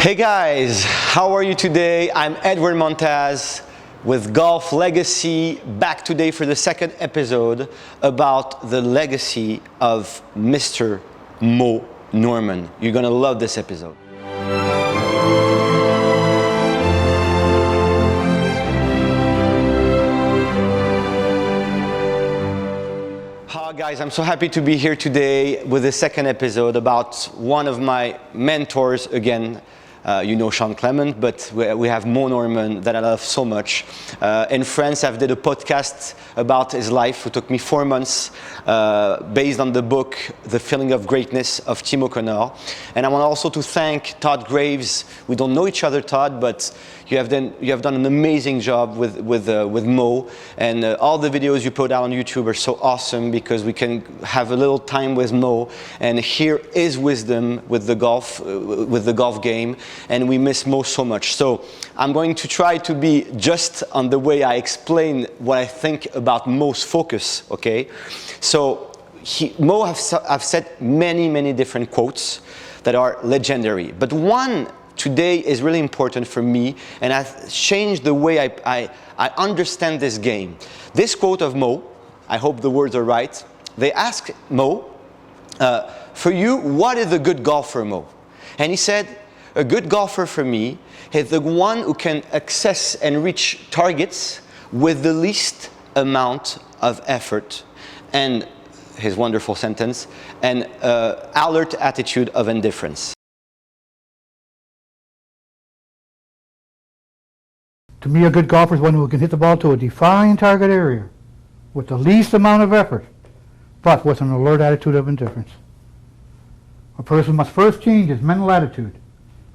Hey guys, how are you today? I'm Edouard Montaz with Golf Legacy, back today for the second episode about the legacy of Mr. Moe Norman. You're gonna love this episode. Hi guys, I'm so happy to be here today with the second episode about one of my mentors again. You know Sean Clement, but we have Moe Norman that I love so much. In France, I've did a podcast about his life. It took me 4 months based on the book, The Feeling of Greatness of Tim O'Connor. And I want also to thank Todd Graves. We don't know each other, Todd, but you have done an amazing job with Moe. And all the videos you put out on YouTube are so awesome because we can have a little time with Moe and hear his wisdom with the golf game. And we miss Moe so much. So I'm going to try to be just on the way I explain what I think about Moe's focus, okay? So Moe have said many different quotes that are legendary. But one today is really important for me, and I've changed the way I understand this game. This quote of Moe, I hope the words are right, they asked Moe, for you, what is a good golfer, Moe? And he said, a good golfer for me is the one who can access and reach targets with the least amount of effort, and his wonderful sentence, an alert attitude of indifference. To me, a good golfer is one who can hit the ball to a defined target area with the least amount of effort, but with an alert attitude of indifference. A person must first change his mental attitude.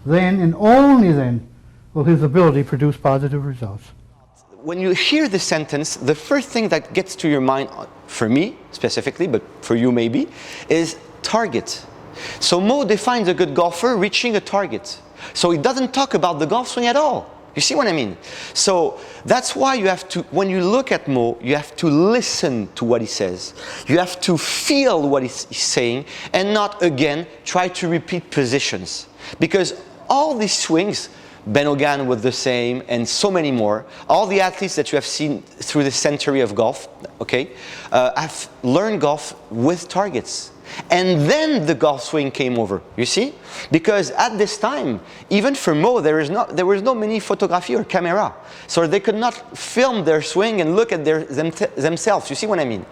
Then, and only then, will his ability produce positive results. When you hear this sentence, the first thing that gets to your mind, for me specifically, but for you maybe, is target. So Moe defines a good golfer reaching a target. So he doesn't talk about the golf swing at all. You see what I mean? So that's why you have to, when you look at Moe, you have to listen to what he says. You have to feel what he's saying and not, again, try to repeat positions. Because all these swings, Ben Hogan was the same, and so many more. All the athletes that you have seen through the century of golf, okay, have learned golf with targets. And then the golf swing came over, you see? Because at this time, even for Moe, there was no many photography or camera. So they could not film their swing and look at themselves. You see what I mean?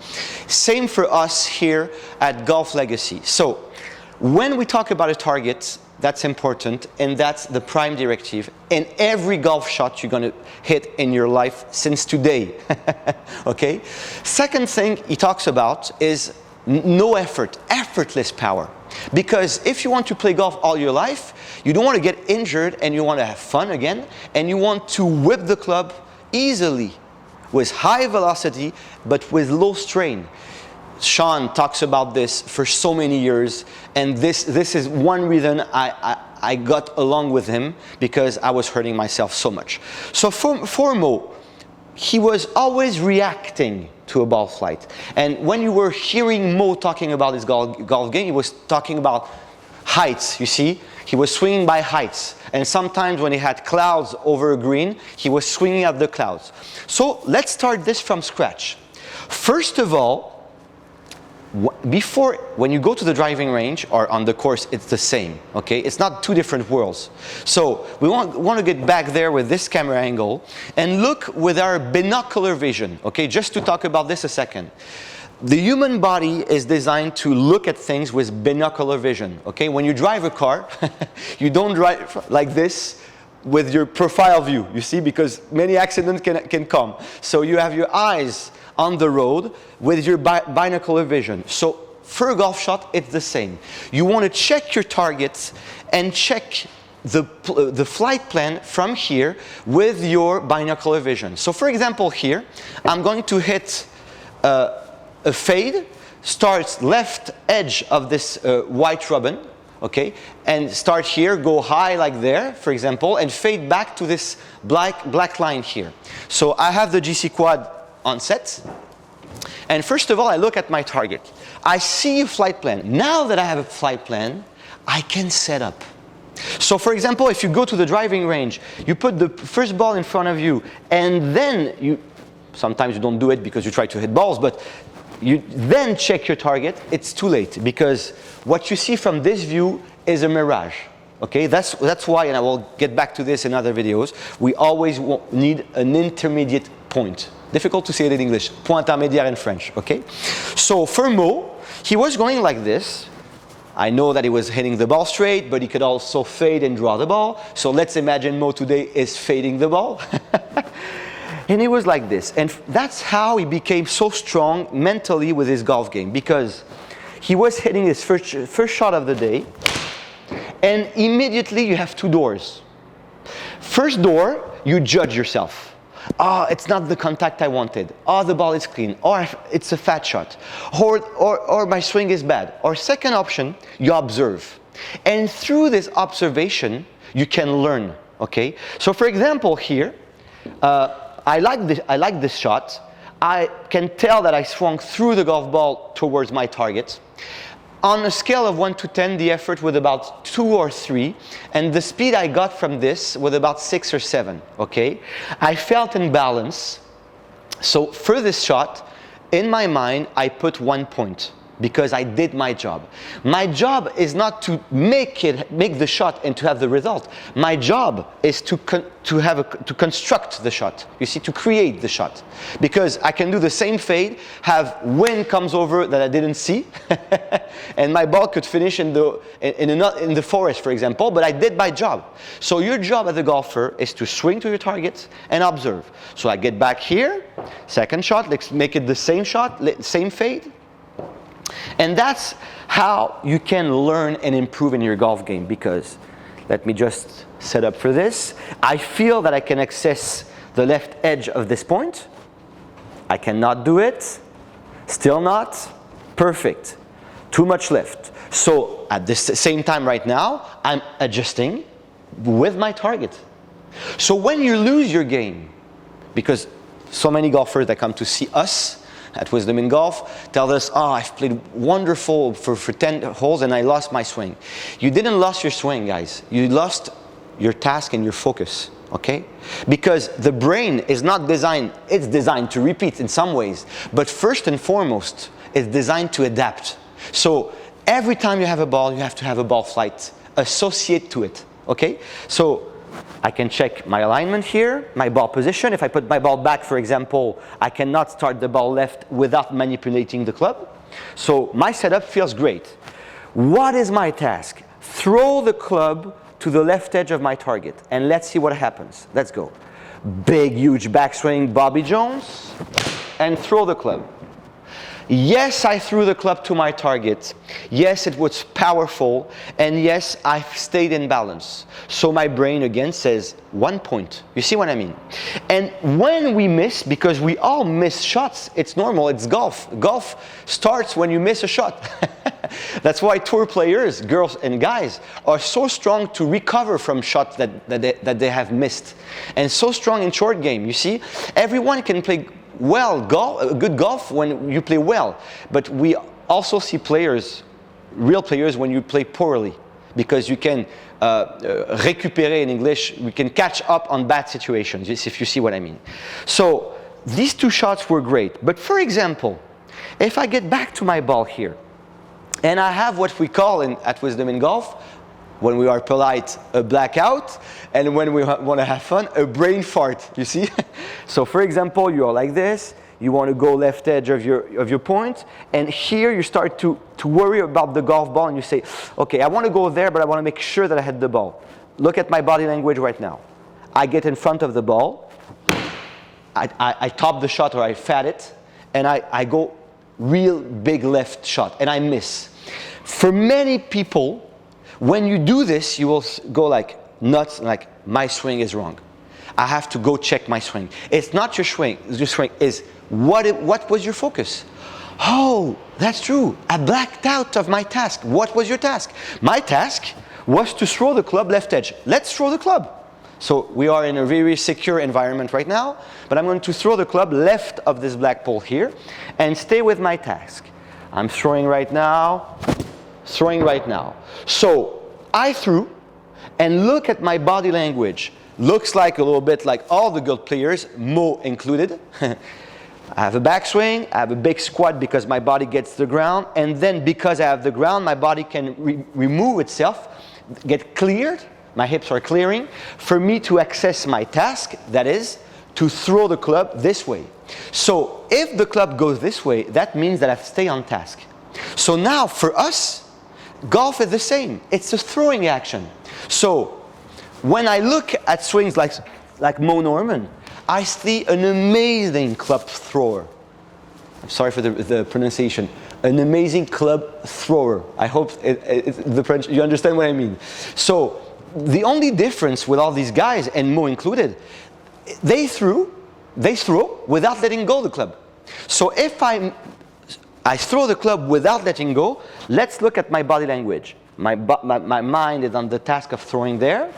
Same for us here at Golf Legacy. So when we talk about a target, that's important, and that's the prime directive in every golf shot you're going to hit in your life since today. Okay? Second thing he talks about is no effort, effortless power. Because if you want to play golf all your life, you don't want to get injured and you want to have fun again, and you want to whip the club easily with high velocity but with low strain. Sean talks about this for so many years, and this is one reason I got along with him, because I was hurting myself so much. So for Moe, he was always reacting to a ball flight. And when you were hearing Moe talking about his golf game, he was talking about heights, you see? He was swinging by heights. And sometimes when he had clouds over a green, he was swinging at the clouds. So let's start this from scratch. First of all, when you go to the driving range or on the course, it's the same, okay? It's not two different worlds. So we want to get back there with this camera angle and look with our binocular vision, okay? Just to talk about this a second. The human body is designed to look at things with binocular vision, okay? When you drive a car, you don't drive like this with your profile view, you see, because many accidents can come. So you have your eyes on the road with your binocular vision. So for a golf shot, it's the same. You want to check your targets and check the flight plan from here with your binocular vision. So for example here, I'm going to hit a fade, starts left edge of this white ribbon, okay, and start here, go high like there, for example, and fade back to this black line here. So I have the GC quad on set, and first of all I look at my target. I see a flight plan. Now that I have a flight plan, I can set up. So for example, if you go to the driving range, you put the first ball in front of you, and then sometimes you don't do it because you try to hit balls, but you then check your target, it's too late, because what you see from this view is a mirage. Okay, that's why, and I will get back to this in other videos, we always need an intermediate point. Difficult to say it in English, point intermédiaire in French, okay? So for Moe, he was going like this. I know that he was hitting the ball straight, but he could also fade and draw the ball. So let's imagine Moe today is fading the ball. And he was like this. And that's how he became so strong mentally with his golf game, because he was hitting his first shot of the day, and immediately you have two doors. First door, you judge yourself. It's not the contact I wanted. The ball is clean. Or it's a fat shot. Or my swing is bad. Or second option, you observe. And through this observation, you can learn, okay? So for example here, I like this shot. I can tell that I swung through the golf ball towards my target. On a scale of 1 to 10, the effort was about 2 or 3, and the speed I got from this was about 6 or 7, okay? I felt in balance, so for this shot, in my mind, I put 1 point, because I did my job. My job is not to make the shot and to have the result. My job is to construct the shot. You see, to create the shot. Because I can do the same fade, have wind comes over that I didn't see, and my ball could finish in the forest, for example, but I did my job. So your job as a golfer is to swing to your target and observe. So I get back here, second shot, let's make it the same shot, same fade. And that's how you can learn and improve in your golf game, because let me just set up for this. I feel that I can access the left edge of this point. I cannot do it. Still not. Perfect. Too much left. So at the same time right now, I'm adjusting with my target. So when you lose your game, because so many golfers that come to see us at Wisdom in Golf tell us, I've played wonderful for 10 holes and I lost my swing. You didn't lose your swing, guys. You lost your task and your focus, okay? Because the brain is not designed, it's designed to repeat in some ways, but first and foremost, it's designed to adapt. So every time you have a ball, you have to have a ball flight associated to it, okay? So I can check my alignment here, my ball position. If I put my ball back, for example, I cannot start the ball left without manipulating the club. So my setup feels great. What is my task? Throw the club to the left edge of my target, and let's see what happens. Let's go. Big, huge backswing, Bobby Jones, and throw the club. Yes, I threw the club to my target. Yes, it was powerful. And yes, I stayed in balance. So my brain again says 1 point. You see what I mean? And when we miss, because we all miss shots, it's normal, it's golf. Golf starts when you miss a shot. That's why tour players, girls and guys, are so strong to recover from shots that they have missed. And so strong in short game. You see, everyone can play good golf when you play well, but we also see players, real players, when you play poorly, because you can récupérer in English, we can catch up on bad situations, if you see what I mean. So these two shots were great, but for example, if I get back to my ball here, and I have what we call at Wisdom in Golf, when we are polite, a blackout, and when we want to have fun, a brain fart, you see? So for example, you are like this, you want to go left edge of your point, and here you start to worry about the golf ball, and you say, okay, I want to go there, but I want to make sure that I hit the ball. Look at my body language right now. I get in front of the ball, I top the shot or I fat it, and I go real big left shot, and I miss. For many people, when you do this, you will go like nuts, like my swing is wrong. I have to go check my swing. It's not your swing. Your swing is what was your focus? Oh, that's true. I blacked out of my task. What was your task? My task was to throw the club left edge. Let's throw the club. So we are in a very secure environment right now, but I'm going to throw the club left of this black pole here and stay with my task. I'm throwing right now. So I threw, and look at my body language. Looks like a little bit like all the good players, Moe included. I have a backswing, I have a big squat because my body gets to the ground, and then because I have the ground, my body can remove itself, get cleared, my hips are clearing, for me to access my task, that is, to throw the club this way. So if the club goes this way, that means that I stay on task. So now for us, golf is the same. It's a throwing action. So when I look at swings like Moe Norman, I see an amazing club thrower. I'm sorry for the pronunciation. An amazing club thrower. I hope the French, you understand what I mean. So the only difference with all these guys, and Moe included, they throw without letting go of the club. So if I throw the club without letting go, let's look at my body language. My mind is on the task of throwing there.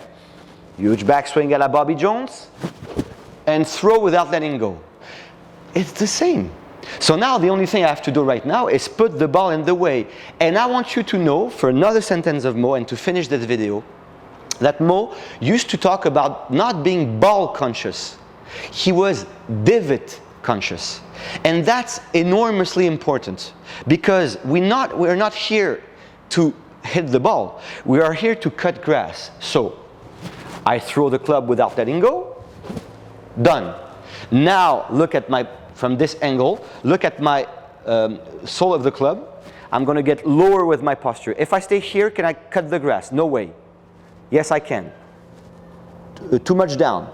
Huge backswing a la Bobby Jones. And throw without letting go. It's the same. So now the only thing I have to do right now is put the ball in the way. And I want you to know, for another sentence of Moe, and to finish this video, that Moe used to talk about not being ball conscious. He was divot conscious. And that's enormously important, because we're not here to hit the ball. We are here to cut grass. So I throw the club without letting go. Done. Now look at from this angle, look at my sole of the club. I'm going to get lower with my posture. If I stay here, can I cut the grass? No way. Yes, I can. Too much down.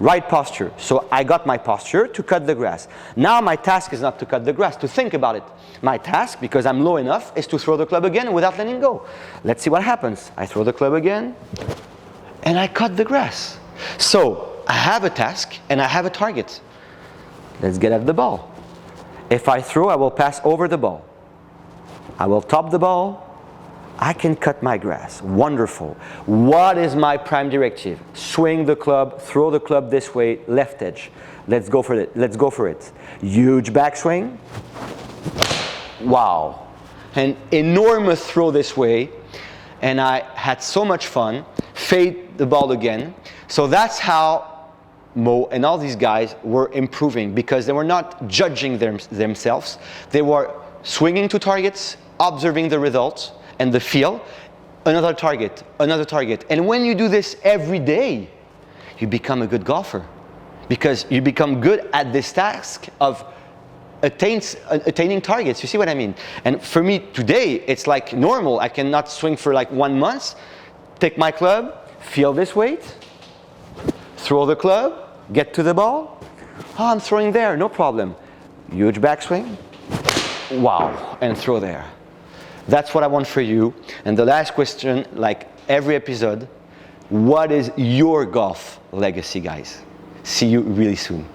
Right posture. So I got my posture to cut the grass. Now my task is not to cut the grass, to think about it. My task, because I'm low enough, is to throw the club again without letting go. Let's see what happens. I throw the club again, and I cut the grass. So I have a task and I have a target. Let's get at the ball. If I throw, I will pass over the ball. I will top the ball. I can cut my grass. Wonderful. What is my prime directive? Swing the club, throw the club this way, left edge. Let's go for it. Let's go for it. Huge backswing. Wow. An enormous throw this way. And I had so much fun. Fade the ball again. So that's how Moe and all these guys were improving, because they were not judging themselves. They were swinging to targets, observing the results and the feel, another target, another target. And when you do this every day, you become a good golfer, because you become good at this task of attaining targets. You see what I mean? And for me today, it's like normal. I cannot swing for like 1 month, take my club, feel this weight, throw the club, get to the ball. Oh, I'm throwing there, no problem. Huge backswing. Wow, and throw there. That's what I want for you. And the last question, like every episode, what is your golf legacy, guys? See you really soon.